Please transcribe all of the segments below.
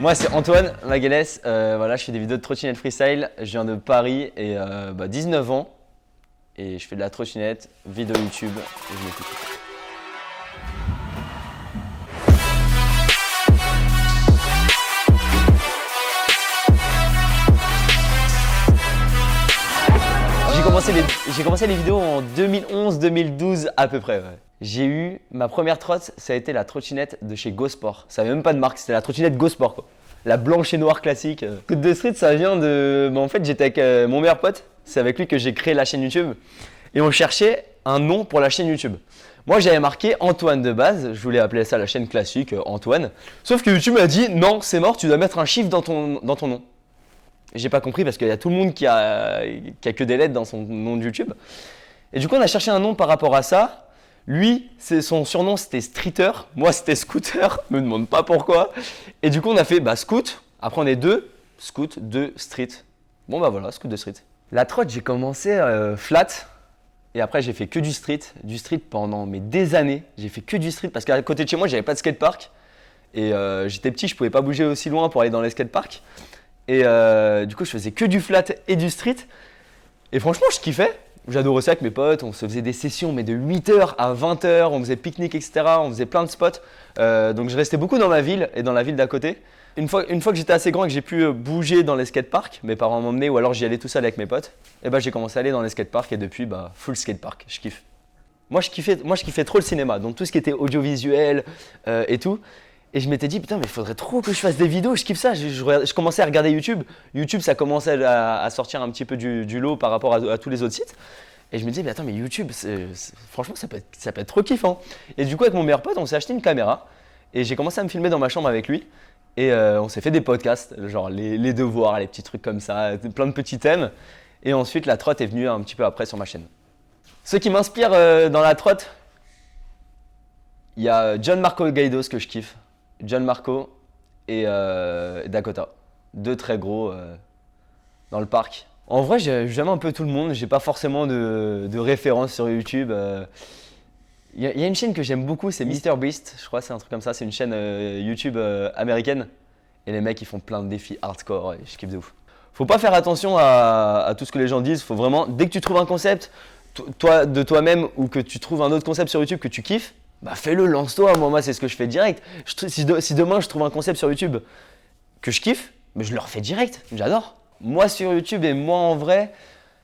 Moi c'est Antoine Magalès, voilà, je fais des vidéos de trottinette freestyle, je viens de Paris et 19 ans et je fais de la trottinette, vidéo YouTube et je m'écoute. J'ai commencé les vidéos en 2011-2012 à peu près. Ouais. J'ai eu ma première trotte, ça a été la trottinette de chez Go Sport. Ça n'avait même pas de marque, c'était la trottinette Go Sport quoi. La blanche et noire classique. Coup de street, ça vient de. En fait, j'étais avec mon meilleur pote. C'est avec lui que j'ai créé la chaîne YouTube. Et on cherchait un nom pour la chaîne YouTube. Moi, j'avais marqué Antoine de base. Je voulais appeler ça la chaîne classique, Antoine. Sauf que YouTube m'a dit non, c'est mort, tu dois mettre un chiffre dans ton nom. J'ai pas compris parce qu'il y a tout le monde qui a que des lettres dans son nom de YouTube. Et du coup, on a cherché un nom par rapport à ça. Lui, son surnom c'était Streeter, moi c'était Scooter, me demande pas pourquoi. Et du coup on a fait Scoot, après on est deux, Scoot, deux, Street. Bon voilà, Scoot de Street. La trotte j'ai commencé flat et après j'ai fait que du street pendant des années. J'ai fait que du street parce qu'à côté de chez moi j'avais pas de skatepark. Et j'étais petit, je pouvais pas bouger aussi loin pour aller dans les skateparks. Et du coup je faisais que du flat et du street. Et franchement je kiffais. J'adorais ça avec mes potes, on se faisait des sessions mais de 8h à 20h, on faisait pique-nique, etc. On faisait plein de spots. Donc je restais beaucoup dans ma ville et dans la ville d'à côté. Une fois que j'étais assez grand et que j'ai pu bouger dans les skateparks, mes parents m'emmenaient ou alors j'y allais tout seul avec mes potes, et j'ai commencé à aller dans les skateparks et depuis full skatepark, je kiffe. Moi je kiffais trop le cinéma, donc tout ce qui était audiovisuel et tout. Et je m'étais dit, putain, mais il faudrait trop que je fasse des vidéos, je kiffe ça. Je commençais à regarder YouTube. YouTube, ça commençait à sortir un petit peu du lot par rapport à tous les autres sites. Et je me disais, mais attends, mais YouTube, franchement, ça peut être trop kiffant. Et du coup, avec mon meilleur pote, on s'est acheté une caméra. Et j'ai commencé à me filmer dans ma chambre avec lui. Et on s'est fait des podcasts, genre les devoirs, les petits trucs comme ça, plein de petits thèmes. Et ensuite, la trotte est venue un petit peu après sur ma chaîne. Ceux qui m'inspirent dans la trotte, il y a John Marco Gaidos que je kiffe. John Marco et Dakota, deux très gros dans le parc. En vrai, j'aime un peu tout le monde, j'ai pas forcément de références sur YouTube. Il y a une chaîne que j'aime beaucoup, c'est MrBeast, je crois que c'est un truc comme ça, c'est une chaîne YouTube américaine. Et les mecs ils font plein de défis hardcore et je kiffe de ouf. Faut pas faire attention à tout ce que les gens disent, faut vraiment, dès que tu trouves un concept, de toi-même ou que tu trouves un autre concept sur YouTube que tu kiffes, fais-le, lance-toi. Moi c'est ce que je fais direct. Si demain je trouve un concept sur YouTube que je kiffe, je le refais direct, j'adore. Moi sur YouTube et moi en vrai,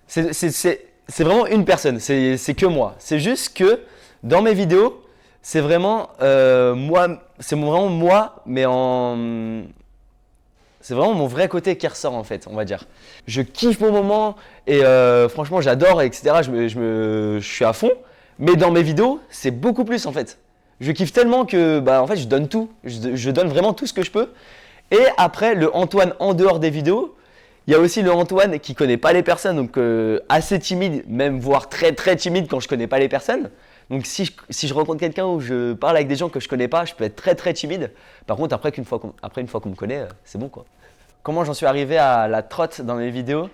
c'est vraiment une personne, c'est que moi. C'est juste que dans mes vidéos, c'est vraiment moi, mais c'est vraiment mon vrai côté qui ressort en fait, on va dire. Je kiffe mon moment et franchement j'adore, etc. Je suis à fond. Mais dans mes vidéos, c'est beaucoup plus en fait. Je kiffe tellement que en fait, je donne tout. Je donne vraiment tout ce que je peux. Et après, le Antoine en dehors des vidéos, il y a aussi le Antoine qui connaît pas les personnes, donc assez timide, même voire très très timide quand je connais pas les personnes. Donc si je rencontre quelqu'un ou je parle avec des gens que je connais pas, je peux être très très timide. Par contre, une fois qu'on me connaît, c'est bon quoi. Comment j'en suis arrivé à la trotte dans mes vidéos ?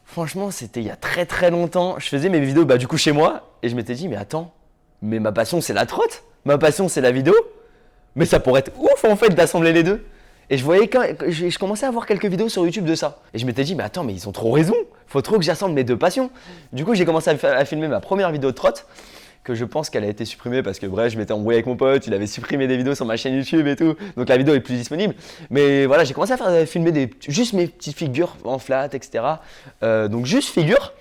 Franchement, c'était il y a très très longtemps. Je faisais mes vidéos du coup chez moi et je m'étais dit mais attends, mais ma passion c'est la trotte, ma passion c'est la vidéo. Mais ça pourrait être ouf en fait d'assembler les deux. Et je commençais à voir quelques vidéos sur YouTube de ça. Et je m'étais dit mais attends, mais ils ont trop raison, faut trop que j'assemble mes deux passions. Du coup, j'ai commencé à filmer ma première vidéo de trotte, que je pense qu'elle a été supprimée parce que bref, je m'étais embrouillé avec mon pote, il avait supprimé des vidéos sur ma chaîne YouTube et tout, donc la vidéo est plus disponible. Mais voilà, j'ai commencé à filmer juste mes petites figures en flat, etc. Donc juste figures.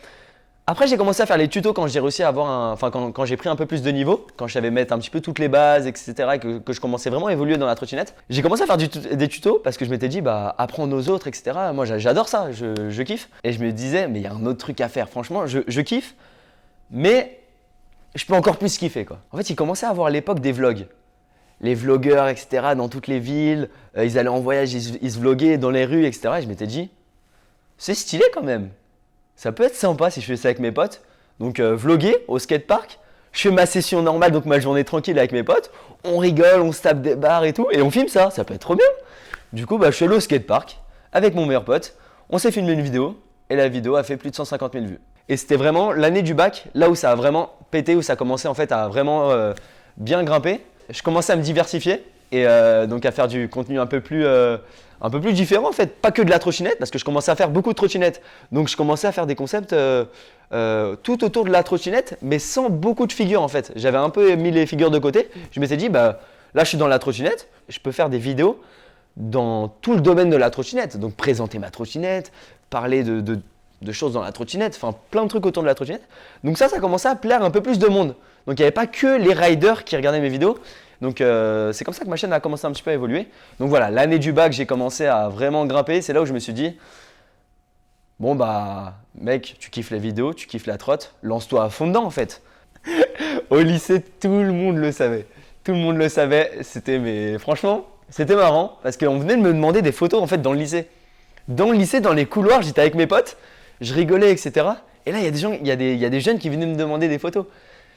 Après, j'ai commencé à faire les tutos quand j'ai réussi à avoir quand j'ai pris un peu plus de niveau, quand je savais mettre un petit peu toutes les bases, etc. et que je commençais vraiment à évoluer dans la trottinette. J'ai commencé à faire des tutos parce que je m'étais dit, apprendre aux autres, etc. Moi, j'adore ça, je kiffe. Et je me disais, mais il y a un autre truc à faire. Franchement, je kiffe, mais je peux encore plus kiffer quoi. En fait, il commençait à avoir l'époque des vlogs. Les vlogueurs, etc. dans toutes les villes, ils allaient en voyage, ils se vloguaient dans les rues, etc. Et je m'étais dit, c'est stylé quand même. Ça peut être sympa si je fais ça avec mes potes. Donc vloguer au skatepark, je fais ma session normale, donc ma journée tranquille avec mes potes. On rigole, on se tape des barres et tout, et on filme ça peut être trop bien. Du coup, je suis allé au skatepark avec mon meilleur pote. On s'est filmé une vidéo, et la vidéo a fait plus de 150 000 vues. Et c'était vraiment l'année du bac, là où ça a vraiment pété, où ça commençait en fait à vraiment bien grimper. Je commençais à me diversifier. et donc à faire du contenu un peu plus différent en fait, pas que de la trottinette parce que je commençais à faire beaucoup de trottinettes. Donc je commençais à faire des concepts tout autour de la trottinette mais sans beaucoup de figures en fait. J'avais un peu mis les figures de côté. Je m'étais dit bah là je suis dans la trottinette, je peux faire des vidéos dans tout le domaine de la trottinette. Donc présenter ma trottinette, parler de choses dans la trottinette, enfin plein de trucs autour de la trottinette. Donc ça commençait à plaire un peu plus de monde. Donc il n'y avait pas que les riders qui regardaient mes vidéos. Donc c'est comme ça que ma chaîne a commencé un petit peu à évoluer. Donc voilà, l'année du bac, j'ai commencé à vraiment grimper. C'est là où je me suis dit, bon bah mec, tu kiffes les vidéos, tu kiffes la trotte, lance-toi à fond dedans en fait. Au lycée, tout le monde le savait. Tout le monde le savait. Mais franchement, c'était marrant parce qu'on venait de me demander des photos en fait dans le lycée. Dans le lycée, dans les couloirs, j'étais avec mes potes, je rigolais, etc. Et là, il y a des gens, il y a des jeunes qui venaient me demander des photos.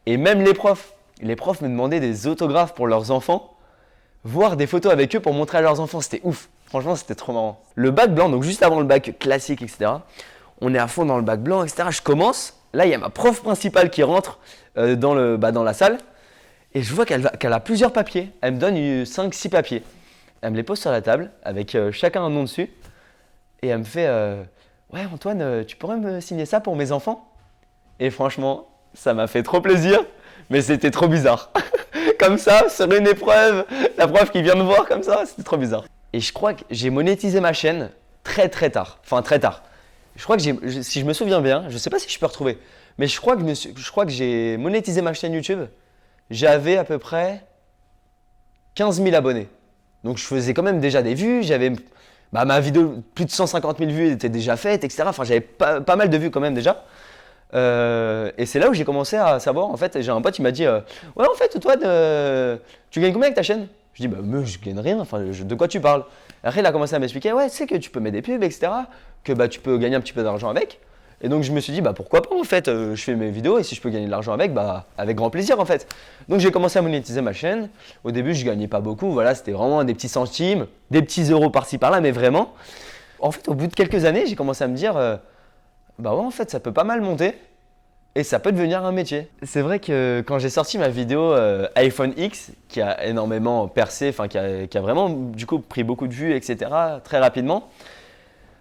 Et même les profs me demandaient des autographes pour leurs enfants, voir des photos avec eux pour montrer à leurs enfants. C'était ouf. Franchement, c'était trop marrant. Le bac blanc, donc juste avant le bac classique, etc. On est à fond dans le bac blanc, etc. Je commence. Là, il y a ma prof principale qui rentre dans la salle. Et je vois qu'elle a plusieurs papiers. Elle me donne 5-6 papiers. Elle me les pose sur la table avec chacun un nom dessus. Et elle me fait ouais, Antoine, tu pourrais me signer ça pour mes enfants? Et franchement, ça m'a fait trop plaisir, mais c'était trop bizarre. Comme ça, sur une épreuve, la prof qui vient me voir comme ça, c'était trop bizarre. Et je crois que j'ai monétisé ma chaîne très tard. Enfin, très tard. Je crois que si je me souviens bien, je ne sais pas si je peux retrouver, mais je crois que j'ai monétisé ma chaîne YouTube. J'avais à peu près 15 000 abonnés. Donc je faisais quand même déjà des vues, j'avais ma vidéo, plus de 150 000 vues était déjà faite, etc. Enfin, j'avais pas mal de vues quand même déjà. Et c'est là où j'ai commencé à savoir, en fait, j'ai un pote qui m'a dit ouais, en fait, toi, tu gagnes combien avec ta chaîne? Je dis bah, je gagne rien, enfin, de quoi tu parles? Après, il a commencé à m'expliquer ouais, tu sais que tu peux mettre des pubs, etc. Que bah, tu peux gagner un petit peu d'argent avec. Et donc, je me suis dit bah, pourquoi pas, en fait, je fais mes vidéos et si je peux gagner de l'argent avec, bah, avec grand plaisir, en fait. Donc, j'ai commencé à monétiser ma chaîne. Au début, je gagnais pas beaucoup, voilà, c'était vraiment des petits centimes, des petits euros par-ci par-là, mais vraiment. En fait, au bout de quelques années, j'ai commencé à me dire bah ouais, en fait, ça peut pas mal monter et ça peut devenir un métier. C'est vrai que quand j'ai sorti ma vidéo iPhone X, qui a énormément percé, enfin qui a vraiment du coup pris beaucoup de vues, etc. très rapidement,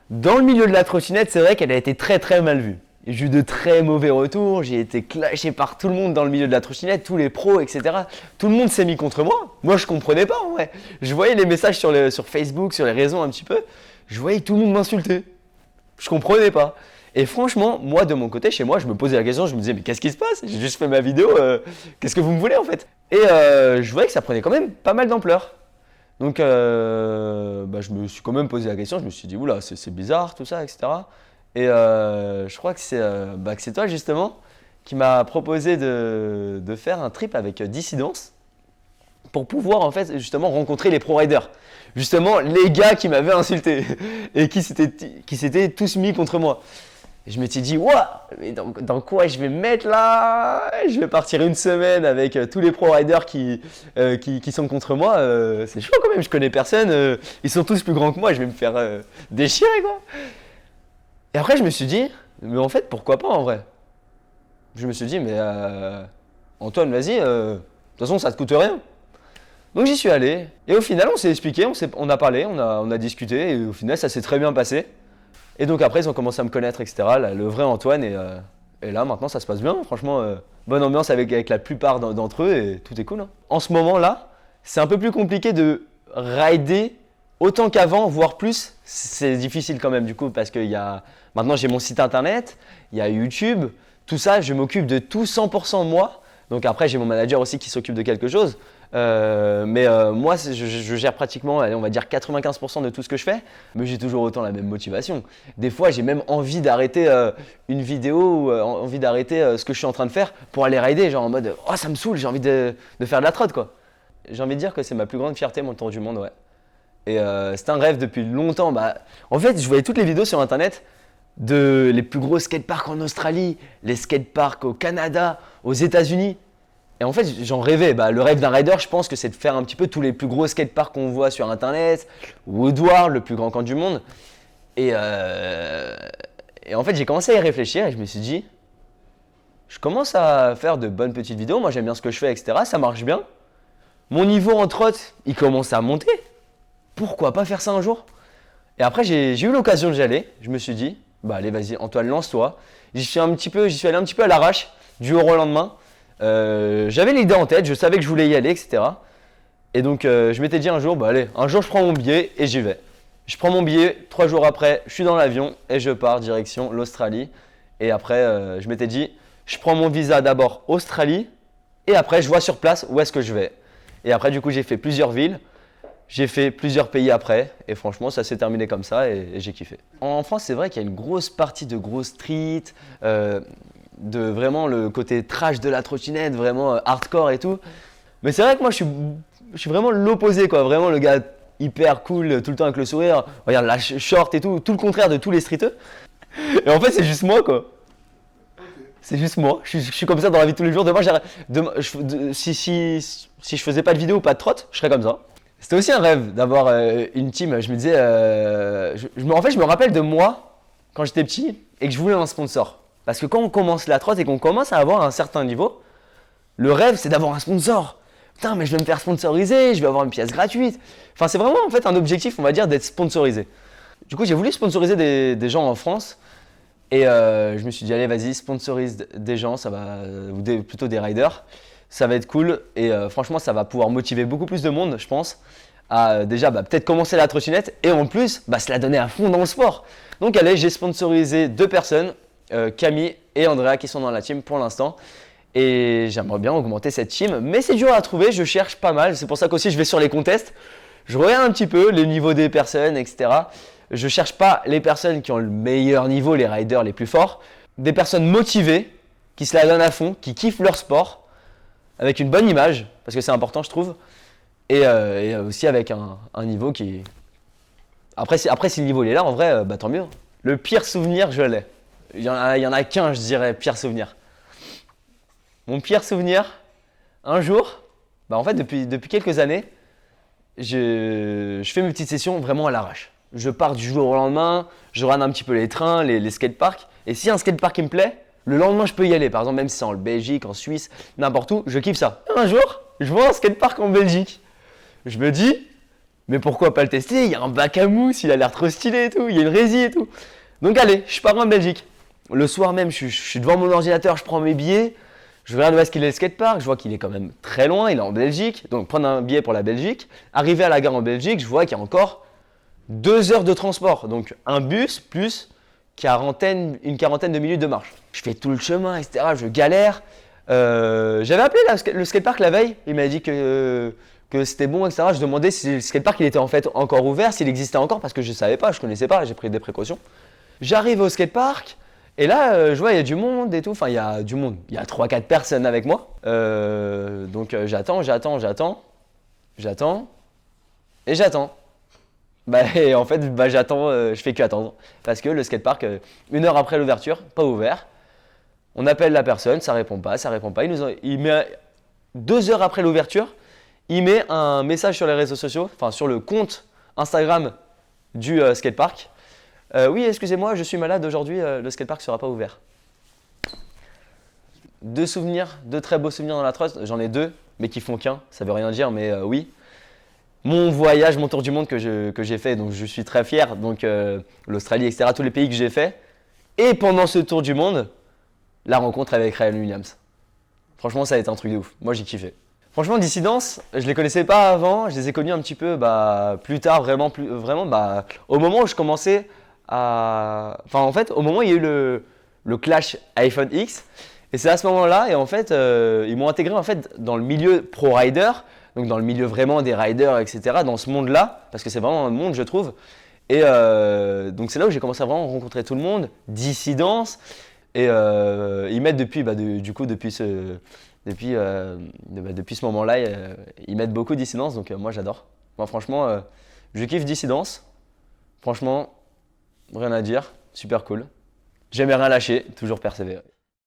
dans le milieu de la trottinette, c'est vrai qu'elle a été très mal vue. J'ai eu de très mauvais retours, j'ai été clashé par tout le monde dans le milieu de la trottinette, tous les pros, etc. Tout le monde s'est mis contre moi. Moi, je comprenais pas en vrai. Je voyais les messages sur Facebook, sur les réseaux un petit peu. Je voyais tout le monde m'insulter. Je comprenais pas. Et franchement, moi de mon côté, chez moi, je me posais la question, je me disais mais qu'est-ce qui se passe? J'ai juste fait ma vidéo, qu'est-ce que vous me voulez en fait? Et je voyais que ça prenait quand même pas mal d'ampleur. Donc je me suis quand même posé la question, je me suis dit oula, c'est bizarre tout ça, etc. Et je crois que c'est toi justement qui m'a proposé de faire un trip avec Dissidence pour pouvoir en fait justement rencontrer les pro-riders. Justement les gars qui m'avaient insulté et qui s'étaient tous mis contre moi. Et je m'étais dit, ouah, mais dans quoi je vais me mettre là? Je vais partir une semaine avec tous les pro-riders qui sont contre moi. C'est chaud quand même, je connais personne. Ils sont tous plus grands que moi, je vais me faire déchirer quoi. Et après, je me suis dit, mais en fait, pourquoi pas en vrai? Je me suis dit, mais Antoine, vas-y, de toute façon, ça te coûte rien. Donc j'y suis allé. Et au final, on s'est expliqué, on a parlé, on a discuté. Et au final, ça s'est très bien passé. Et donc après, ils ont commencé à me connaître, etc. Là, le vrai Antoine. Et là, maintenant, ça se passe bien. Franchement, bonne ambiance avec la plupart d'entre eux et tout est cool. Hein. En ce moment-là, c'est un peu plus compliqué de rider autant qu'avant, voire plus. C'est difficile quand même du coup parce que maintenant, j'ai mon site internet, il y a YouTube. Tout ça, je m'occupe de tout 100% de moi. Donc après, j'ai mon manager aussi qui s'occupe de quelque chose. Moi, je gère pratiquement, allez, on va dire 95% de tout ce que je fais, mais j'ai toujours autant la même motivation. Des fois, j'ai même envie d'arrêter une vidéo ou envie d'arrêter ce que je suis en train de faire pour aller rider, genre en mode oh ça me saoule, j'ai envie de faire de la trotte quoi. J'ai envie de dire que c'est ma plus grande fierté, mon tour du monde, ouais. Et c'est un rêve depuis longtemps. En fait, je voyais toutes les vidéos sur internet de les plus gros skateparks en Australie, les skateparks au Canada, aux États-Unis. Et en fait, j'en rêvais. Le rêve d'un rider, je pense que c'est de faire un petit peu tous les plus gros skateparks qu'on voit sur internet, Woodward, le plus grand camp du monde. Et en fait, j'ai commencé à y réfléchir et je me suis dit, je commence à faire de bonnes petites vidéos. Moi, j'aime bien ce que je fais, etc. Ça marche bien. Mon niveau en trotte, il commence à monter. Pourquoi pas faire ça un jour? Et après, j'ai eu l'occasion d'y aller. Je me suis dit, bah allez, vas-y, Antoine, lance-toi. J'y suis allé un petit peu à l'arrache, du jour au lendemain. J'avais l'idée en tête, je savais que je voulais y aller, etc. Et donc, je m'étais dit un jour, bah allez, un jour je prends mon billet et j'y vais. Je prends mon billet, 3 jours après, je suis dans l'avion et je pars direction l'Australie. Et après, je m'étais dit, je prends mon visa d'abord Australie et après, je vois sur place où est-ce que je vais. Et après, du coup, j'ai fait plusieurs villes. J'ai fait plusieurs pays après et franchement ça s'est terminé comme ça et j'ai kiffé. En France c'est vrai qu'il y a une grosse partie de gros street, de vraiment le côté trash de la trottinette, vraiment hardcore et tout. Mais c'est vrai que moi je suis vraiment l'opposé quoi, vraiment le gars hyper cool tout le temps avec le sourire, regarde la short et tout le contraire de tous les streeteux. Et en fait c'est juste moi quoi. C'est juste moi, je suis comme ça dans la vie de tous les jours. Si je faisais pas de vidéo ou pas de trotte, je serais comme ça. C'était aussi un rêve d'avoir une team. Je me disais, en fait, je me rappelle de moi quand j'étais petit et que je voulais un sponsor. Parce que quand on commence la trotte et qu'on commence à avoir un certain niveau, le rêve c'est d'avoir un sponsor. Putain, mais je vais me faire sponsoriser, je vais avoir une pièce gratuite. Enfin, c'est vraiment en fait un objectif, on va dire, d'être sponsorisé. Du coup, j'ai voulu sponsoriser des gens en France et je me suis dit, allez, vas-y, sponsorise des gens, ça va, plutôt des riders. Ça va être cool et franchement ça va pouvoir motiver beaucoup plus de monde je pense à déjà peut-être commencer la trottinette et en plus se la donner à fond dans le sport. Donc allez, j'ai sponsorisé 2 personnes, Camille et Andrea qui sont dans la team pour l'instant et j'aimerais bien augmenter cette team mais c'est dur à trouver, je cherche pas mal, c'est pour ça qu'aussi je vais sur les contests, je regarde un petit peu les niveaux des personnes etc. Je cherche pas les personnes qui ont le meilleur niveau, les riders les plus forts, des personnes motivées qui se la donnent à fond, qui kiffent leur sport avec une bonne image, parce que c'est important je trouve, et aussi avec un niveau qui… Après si le niveau il est là, en vrai, tant mieux. Le pire souvenir, je l'ai. Il y en a qu'un, je dirais, pire souvenir. Mon pire souvenir, un jour, en fait depuis quelques années, je fais mes petites sessions vraiment à l'arrache. Je pars du jour au lendemain, je rate un petit peu les trains, les skateparks, et si un skatepark il me plaît, le lendemain, je peux y aller. Par exemple, même si c'est en Belgique, en Suisse, n'importe où, je kiffe ça. Un jour, je vois un skatepark en Belgique. Je me dis, mais pourquoi pas le tester? Il y a un bac à mousse, il a l'air trop stylé et tout, il y a une résie et tout. Donc allez, je pars en Belgique. Le soir même, je suis devant mon ordinateur, je prends mes billets. Je regarde où est-ce qu'il est le skatepark. Je vois qu'il est quand même très loin, il est en Belgique. Donc prendre un billet pour la Belgique. Arrivé à la gare en Belgique, je vois qu'il y a encore 2 heures de transport. Donc un bus plus une quarantaine de minutes de marche. Je fais tout le chemin, etc. Je galère. J'avais appelé le skatepark la veille. Il m'a dit que c'était bon, etc. Je demandais si le skatepark il était en fait encore ouvert, s'il existait encore, parce que je ne savais pas, je ne connaissais pas, j'ai pris des précautions. J'arrive au skatepark et là, je vois il y a du monde et tout. Enfin, il y a du monde. Il y a 3-4 personnes avec moi. Donc j'attends. Et j'attends. Et en fait, j'attends, je fais qu'attendre. Parce que le skatepark, 1 heure après l'ouverture, pas ouvert. On appelle la personne, ça répond pas. Il met 2 heures après l'ouverture, il met un message sur les réseaux sociaux, enfin sur le compte Instagram du skatepark. Oui, excusez-moi, je suis malade aujourd'hui, le skatepark sera pas ouvert. 2 très beaux souvenirs dans la trotte, j'en ai 2, mais qui font qu'un, ça veut rien dire, mais oui. Mon voyage, mon tour du monde que j'ai fait, donc je suis très fier, donc l'Australie, etc., tous les pays que j'ai fait. Et pendant ce tour du monde, la rencontre avec Ryan Williams. Franchement, ça a été un truc de ouf. Moi, j'ai kiffé. Franchement, Dissidence, je les connaissais pas avant, je les ai connus un petit peu plus tard, vraiment, au moment où je commençais à… Enfin, en fait, au moment où il y a eu le clash iPhone X, et c'est à ce moment-là, et en fait, ils m'ont intégré en fait dans le milieu pro rider, donc dans le milieu vraiment des riders, etc., dans ce monde-là, parce que c'est vraiment un monde, je trouve. Et donc c'est là où j'ai commencé à vraiment rencontrer tout le monde, Dissidence, et ils mettent depuis, depuis ce moment-là, ils mettent beaucoup Dissidence, donc moi j'adore. Moi franchement, je kiffe Dissidence, franchement, rien à dire, super cool. Jamais rien lâcher, toujours persévérer.